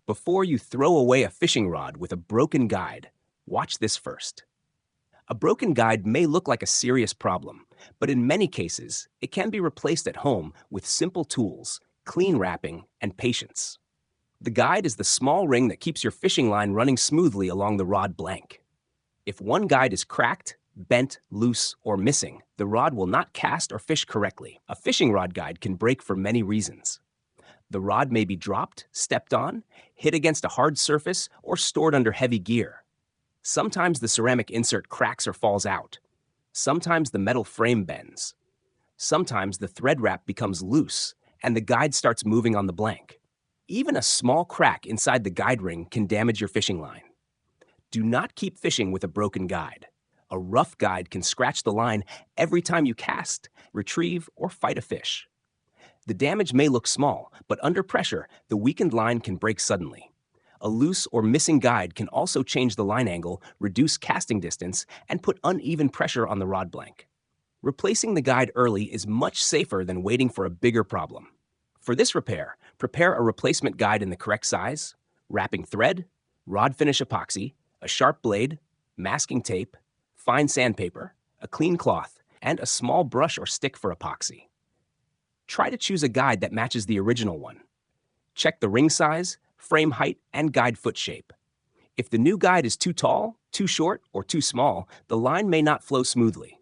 Before you throw away a fishing rod with a broken guide, watch this first. A broken guide may look like a serious problem, but in many cases, it can be replaced at home with simple tools, clean wrapping, and patience. The guide is the small ring that keeps your fishing line running smoothly along the rod blank. If one guide is cracked, bent, loose, or missing, the rod will not cast or fish correctly. A fishing rod guide can break for many reasons. The rod may be dropped, stepped on, hit against a hard surface, or stored under heavy gear. Sometimes the ceramic insert cracks or falls out. Sometimes the metal frame bends. Sometimes the thread wrap becomes loose, and the guide starts moving on the blank. Even a small crack inside the guide ring can damage your fishing line. Do not keep fishing with a broken guide. A rough guide can scratch the line every time you cast, retrieve, or fight a fish. The damage may look small, but under pressure, the weakened line can break suddenly. A loose or missing guide can also change the line angle, reduce casting distance, and put uneven pressure on the rod blank. Replacing the guide early is much safer than waiting for a bigger problem. For this repair, prepare a replacement guide in the correct size, wrapping thread, rod finish epoxy, a sharp blade, masking tape, fine sandpaper, a clean cloth, and a small brush or stick for epoxy. Try to choose a guide that matches the original one. Check the ring size, frame height, and guide foot shape. If the new guide is too tall, too short, or too small, the line may not flow smoothly.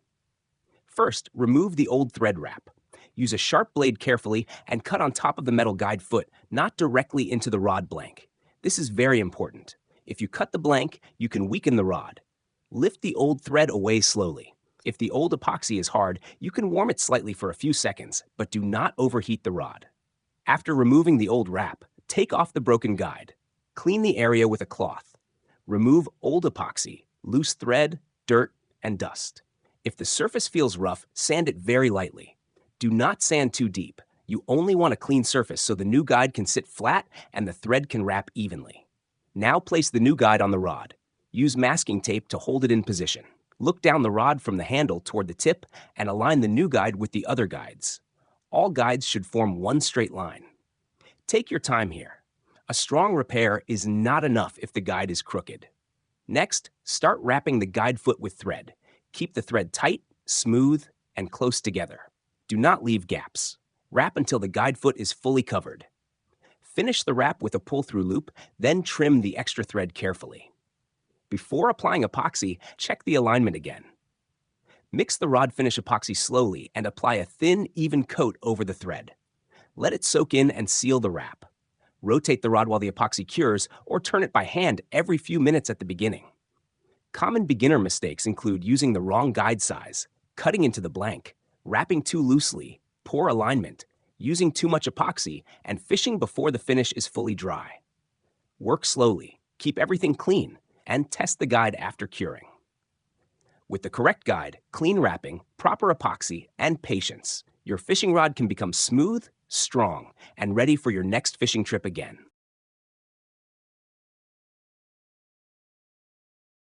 First, remove the old thread wrap. Use a sharp blade carefully and cut on top of the metal guide foot, not directly into the rod blank. This is very important. If you cut the blank, you can weaken the rod. Lift the old thread away slowly. If the old epoxy is hard, you can warm it slightly for a few seconds, but do not overheat the rod. After removing the old wrap, take off the broken guide. Clean the area with a cloth. Remove old epoxy, loose thread, dirt, and dust. If the surface feels rough, sand it very lightly. Do not sand too deep. You only want a clean surface so the new guide can sit flat and the thread can wrap evenly. Now place the new guide on the rod. Use masking tape to hold it in position. Look down the rod from the handle toward the tip and align the new guide with the other guides. All guides should form one straight line. Take your time here. A strong repair is not enough if the guide is crooked. Next, start wrapping the guide foot with thread. Keep the thread tight, smooth, and close together. Do not leave gaps. Wrap until the guide foot is fully covered. Finish the wrap with a pull-through loop, then trim the extra thread carefully. Before applying epoxy, check the alignment again. Mix the rod finish epoxy slowly and apply a thin, even coat over the thread. Let it soak in and seal the wrap. Rotate the rod while the epoxy cures, or turn it by hand every few minutes at the beginning. Common beginner mistakes include using the wrong guide size, cutting into the blank, wrapping too loosely, poor alignment, using too much epoxy, and fishing before the finish is fully dry. Work slowly, keep everything clean, and test the guide after curing. With the correct guide, clean wrapping, proper epoxy, and patience, your fishing rod can become smooth, strong, and ready for your next fishing trip again.